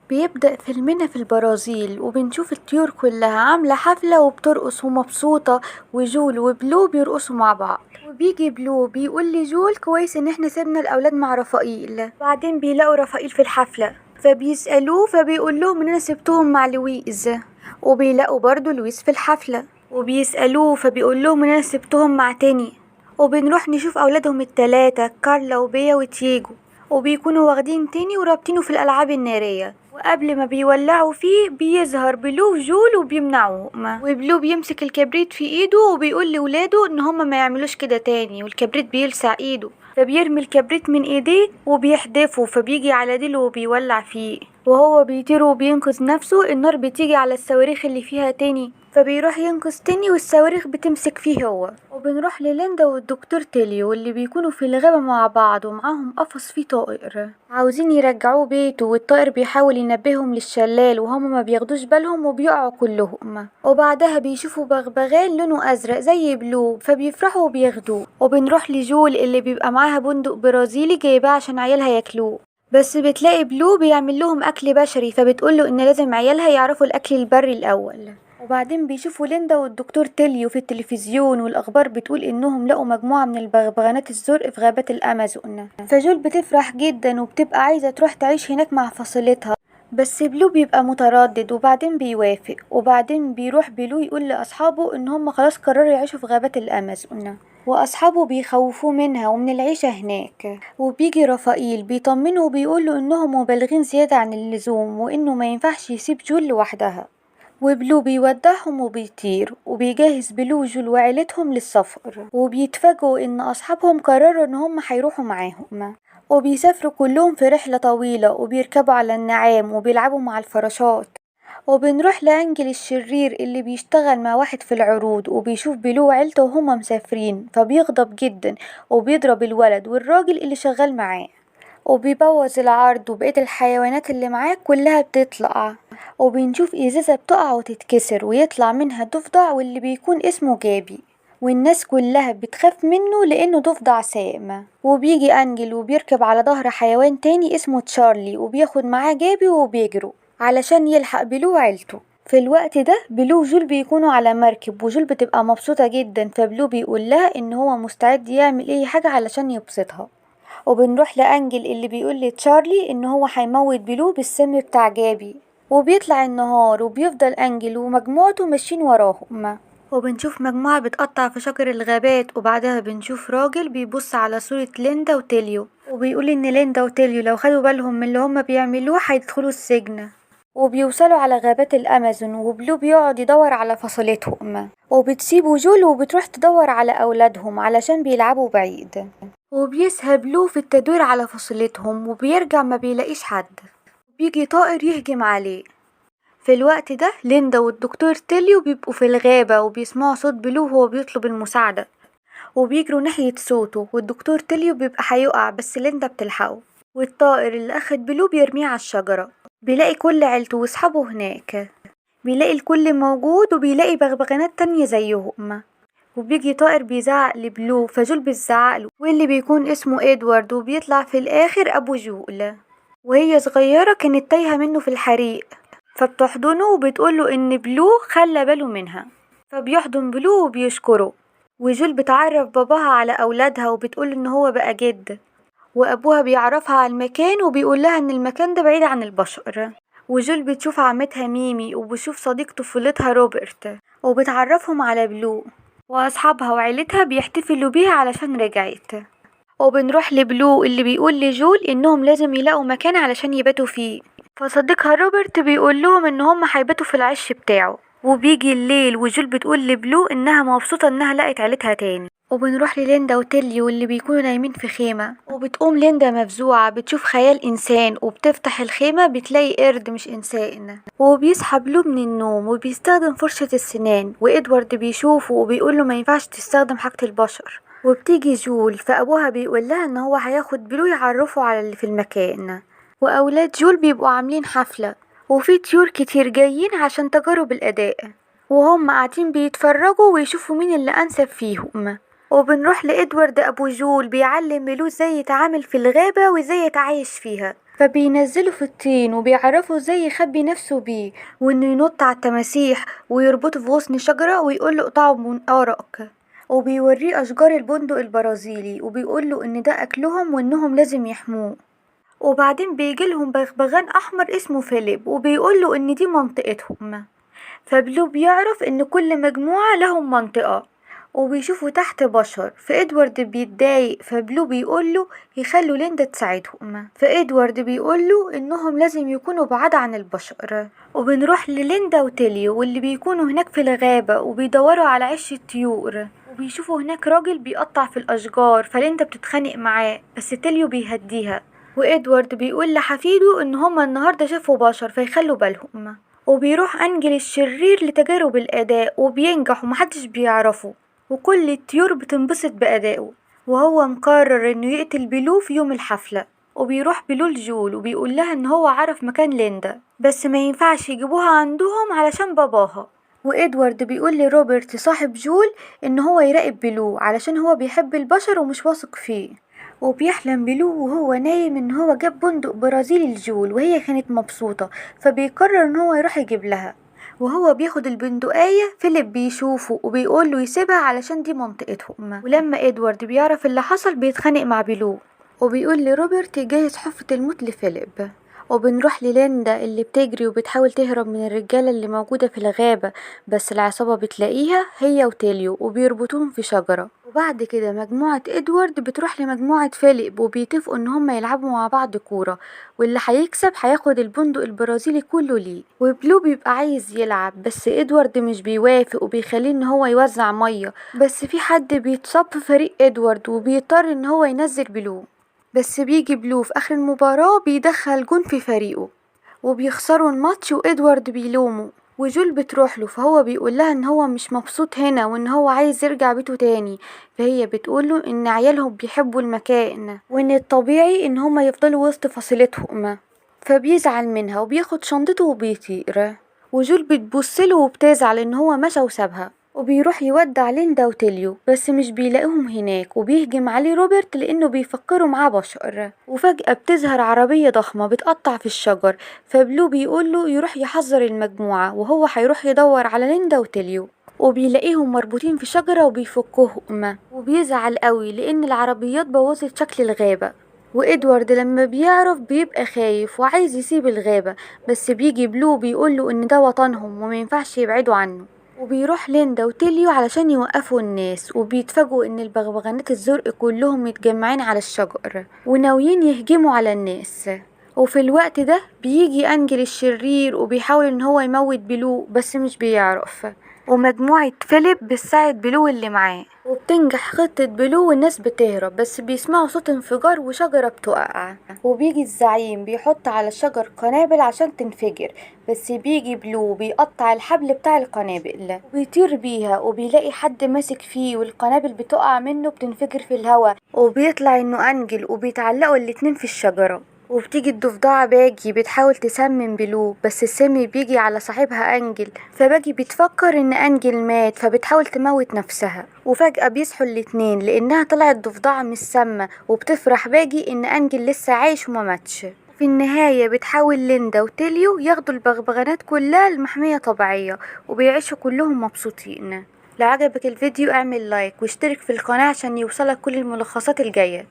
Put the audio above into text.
بيبدأ فيلمنا في البرازيل وبنشوف الطيور كلها عاملة حفلة وبترقص ومبسوطة، وجول وبلو بيرقصوا مع بعض. وبيجي بلو بيقول لجول كويس ان احنا سيبنا الاولاد مع رفائيل. بعدين بيلاقوا رفائيل في الحفلة فبيسألوه فبيقول لهم ان انا سبتهم مع لويز. وبيلاقوا برضو لويس في الحفلة وبيسألوه فبيقول لهم ان انا سبتهم مع تاني. وبنروح نشوف اولادهم التلاتة كارلا وبيا وتيجو، وبيكونوا واخدين تاني ورابطينه في الألعاب النارية، وقبل ما بيولعوا فيه بيظهر بلو وجول وبيمنعوهم، وبلو بيمسك الكبريت في ايده وبيقول لولاده ان هما ما يعملوش كده تاني، والكبريت بيلسع ايده فبيرمي الكبريت من ايديه وبيحدفه فبيجي على ديله وبيولع فيه، وهو بيطير وبينقذ نفسه النار بتيجي على الصواريخ اللي فيها تاني فبيروح ينقذ تاني والصواريخ بتمسك فيه هو. وبنروح لليندا والدكتور تيليو اللي بيكونوا في الغابة مع بعض ومعاهم قفص فيه طائر عاوزين يرجعوه بيته، والطائر بيحاول ينبههم للشلال وهم ما بياخدوش بالهم وبيقعوا كلهم. وبعدها بيشوفوا بغبغان لونه ازرق زي بلو فبيفرحوا وبياخدوه. وبنروح لجول اللي بيبقى معاها بندق برازيلي جايباه عشان عيالها ياكلوه، بس بتلاقي بلو بيعمل لهم اكل بشري فبتقوله ان لازم عيالها يعرفوا الاكل البري الاول. وبعدين بيشوفوا ليندا والدكتور تيليو في التلفزيون والاخبار بتقول انهم لقوا مجموعة من البغبغانات الزرق في غابات الامازون، فجول بتفرح جدا وبتبقى عايزة تروح تعيش هناك مع فصيلتها، بس بلو بيبقى متردد وبعدين بيوافق. وبعدين بيروح بلو يقول لاصحابه ان هم خلاص قرروا يعيشوا في غابات الامازون، واصحابه بيخوفوه منها ومن العيشة هناك. وبيجي رفائيل بيطمنه وبيقوله انهم مبالغين زيادة عن اللزوم وانه ما ينفعش يسيب جول لوحدها. وبلو بيودعهم وبيطير، وبيجهز بلو جول وعيلتهم للسفر، وبيتفاجئوا ان اصحابهم قرروا ان هم هيروحوا معاهم، وبيسافروا كلهم في رحلة طويلة وبيركبوا على النعام وبيلعبوا مع الفراشات. وبنروح لأنجل الشرير اللي بيشتغل مع واحد في العروض وبيشوف بلو وعيلته وهما مسافرين فبيغضب جدا وبيضرب الولد والراجل اللي شغال معاه، وبيبوظ العرض وبقية الحيوانات اللي معاه كلها بتطلع. وبنشوف ازازة بتقع وتتكسر ويطلع منها ضفدع واللي بيكون اسمه جابي، والناس كلها بتخاف منه لانه ضفدع سام. وبيجي انجل وبيركب على ظهر حيوان تاني اسمه تشارلي وبياخد معاه جابي وبيجروا علشان يلحق بلو وعيلته. في الوقت ده بلو وجول بيكونوا على مركب وجول بتبقى مبسوطة جدا فبلو بيقول لها ان هو مستعد يعمل اي حاجة علشان يبسطها. وبنروح لأنجل اللي بيقول لتشارلي ان هو هيموت بلو بالسم بتاع جابي. وبيطلع النهار وبيفضل أنجل ومجموعته ماشيين وراهم، وبنشوف مجموعة بتقطع في شجر الغابات. وبعدها بنشوف راجل بيبص على صورة ليندا وتيليو وبيقول ان ليندا وتيليو لو خدوا بالهم من اللي هما بيعملوه هيدخلوا السجن. وبيوصلوا على غابات الأمازون وبلو بيقعد يدور على فصيلتهم، وبتسيبوا جول وبتروح تدور على أولادهم علشان بيلعبوا بعيد. وبيسهى بلو في التدوير على فصيلتهم وبيرجع ما بيلاقيش حد، بيجي طائر يهجم عليه. في الوقت ده ليندا والدكتور تيليو بيبقوا في الغابة وبيسمعوا صوت بلو وهو بيطلب المساعدة، وبيجروا ناحية صوته، والدكتور تيليو بيبقى هيقع بس ليندا بتلحقه، والطائر اللي أخد بلو بيرميه على الشجرة. بيلاقي كل عيلته واصحابه هناك، بيلاقي الكل موجود وبيلاقي بغبغانات تانية زيهم. وبيجي طائر بيزعق لبلو فجول بيزعقله واللي بيكون اسمه ادوارد، وبيطلع في الاخر ابو جول. وهي صغيرة كانت تايهة منه في الحريق فبتحضنه وبتقوله ان بلو خلى باله منها، فبيحضن بلو وبيشكره. وجول بتعرف باباها على اولادها وبتقول ان هو بقى جد، وابوها بيعرفها على المكان وبيقول لها ان المكان ده بعيد عن البشر. وجول بتشوف عمتها ميمي وبتشوف صديق طفولتها روبرت وبتعرفهم على بلو، واصحابها وعيلتها بيحتفلوا بيها علشان رجعت. وبنروح لبلو اللي بيقول لجول انهم لازم يلاقوا مكان علشان يباتوا فيه، فصديقها روبرت بيقول لهم ان هم هيباتوا في العش بتاعه. وبيجي الليل وجول بتقول لبلو انها مبسوطة انها لقت عيلتها تاني. وبنروح لليندا وتيليو اللي بيكونوا نايمين في خيمة، وبتقوم ليندا مفزوعة بتشوف خيال انسان وبتفتح الخيمة بتلاقي قرد مش انسان. وبيصحى بلو من النوم وبيستخدم فرشة السنان، وادوارد بيشوفه وبيقوله ما ينفعش تستخدم حاجة البشر. وبتيجي جول فابوها بيقول لها ان هو هياخد بلو يعرفه على اللي في المكان. واولاد جول بيبقوا عاملين حفلة وفي طيور كتير جايين عشان تجارب الاداء، وهم قاعدين بيتفرجوا ويشوفوا مين اللي انسب فيهم. وبنروح لإدوارد أبو جول بيعلم بلو ازاي يتعامل في الغابة وازاي يتعايش فيها، فبينزلوا في الطين وبيعرفوا ازاي يخبي نفسه بيه، وانه ينط على التماسيح ويربطه في غصن شجرة ويقول له اقطعه بمنقارك، وبيوريه اشجار البندق البرازيلي وبيقوله ان ده اكلهم وانهم لازم يحموه. وبعدين بيجيلهم بغبغان احمر اسمه فيليب وبيقوله ان دي منطقتهم. فبلو بيعرف ان كل مجموعة لهم منطقة، وبيشوفوا تحت بشر. فإدوارد بيتضايق، فبلو بيقوله يخلوا ليندا تساعدهم. فإدوارد بيقوله انهم لازم يكونوا بعاد عن البشر. وبنروح لليندا وتيليو واللي بيكونوا هناك في الغابة وبيدوروا على عش الطيور، وبيشوفوا هناك راجل بيقطع في الأشجار. فليندا بتتخانق معاه بس تيليو بيهديها، وإدوارد بيقول لحفيده ان هما النهاردة شافوا بشر فيخلوا بالهم. وبيروح أنجل الشرير لتجارب الأداء وبينجح ومحدش بيعرفه، وكل الطيور بتنبسط بأدائه. وهو مقرر انه يقتل بلو في يوم الحفلة. وبيروح بلو لجول وبيقول لها ان هو عرف مكان ليندا بس ما ينفعش يجيبوها عندهم علشان باباها. وإدوارد بيقول لروبرت صاحب جول ان هو يراقب بلو علشان هو بيحب البشر ومش واثق فيه. وبيحلم بلو وهو نايم ان هو جاب بندق برازيلي لجول وهي كانت مبسوطة، فبيقرر ان هو يروح يجيب لها. وهو بياخد البندقية فيليب بيشوفه وبيقوله يسيبها علشان دي منطقتهم. ولما ادوارد بيعرف اللي حصل بيتخانق مع بلو وبيقول لروبرت يجهز حفرة الموت لفيليب. وبنروح لليندا اللي بتجري وبتحاول تهرب من الرجالة اللي موجودة في الغابة، بس العصابة بتلاقيها هي وتيليو وبيربطوهم في شجرة. وبعد كده مجموعة ادوارد بتروح لمجموعة فيليب وبيتفقوا ان هما يلعبوا مع بعض كورة، واللي هيكسب هياخد البندق البرازيلي كله ليه. وبلو بيبقى عايز يلعب بس ادوارد مش بيوافق وبيخليه ان هو يوزع مية، بس في حد بيتصاب في فريق ادوارد وبيضطر ان هو ينزل بلو. بس بيجي بلو في اخر المباراة بيدخل جون في فريقه وبيخسروا الماتش، وادوارد بيلومه. وجول بتروح له فهو بيقول لها ان هو مش مبسوط هنا وان هو عايز يرجع بيته تاني. فهي بتقوله ان عيالهم بيحبوا المكان وان الطبيعي ان هما يفضلوا وسط فصيلتهم. فبيزعل منها وبياخد شنطته وبيطير. وجول بتبصله وبتزعل ان هو مشى وسابها. وبيروح يودع ليندا وتيليو بس مش بيلاقيهم هناك، وبيهجم عليه روبرت لانه بيفكروا معاه بشر. وفجأة بتظهر عربية ضخمة بتقطع في الشجر، فبلو بيقوله يروح يحذر المجموعة وهو هيروح يدور على ليندا وتيليو. وبيلاقيهم مربوطين في شجرة وبيفكوهم، وبيزعل قوي لان العربيات بوظت شكل الغابة. وإدوارد لما بيعرف بيبقى خايف وعايز يسيب الغابة، بس بيجي بلو بيقوله ان ده وطنهم ومينفعش يبعدوا عنه. وبيروح ليندا وتيليو علشان يوقفوا الناس، وبيتفاجئوا ان البغبغانات الزرق كلهم متجمعين على الشجر وناويين يهجموا على الناس. وفي الوقت ده بيجي انجل الشرير وبيحاول ان هو يموت بلو بس مش بيعرف. ومجموعة فيليب بتساعد بلو اللي معاه، وبتنجح خطة بلو والناس بتهرب، بس بيسمعوا صوت انفجار وشجرة بتقع. وبيجي الزعيم بيحط على الشجر قنابل عشان تنفجر، بس بيجي بلو بيقطع الحبل بتاع القنابل وبيطير بيها وبيلاقي حد ماسك فيه والقنابل بتقع منه بتنفجر في الهواء، وبيطلع انه انجل وبيتعلقوا الاتنين في الشجرة. وبتيجي الضفدعة باجي بتحاول تسمم بلو بس السم بيجي على صاحبها انجل، فباجي بتفكر ان انجل مات فبتحاول تموت نفسها. وفجأة بيصحوا الاتنين لانها طلعت ضفدعة مش سامة، وبتفرح باجي ان انجل لسه عايش وما ماتش. في النهاية بتحاول ليندا وتيليو ياخدوا البغبغانات كلها لمحمية طبيعية وبيعيشوا كلهم مبسوطين. لو عجبك الفيديو اعمل لايك واشترك في القناة عشان يوصلك كل الملخصات الجاية.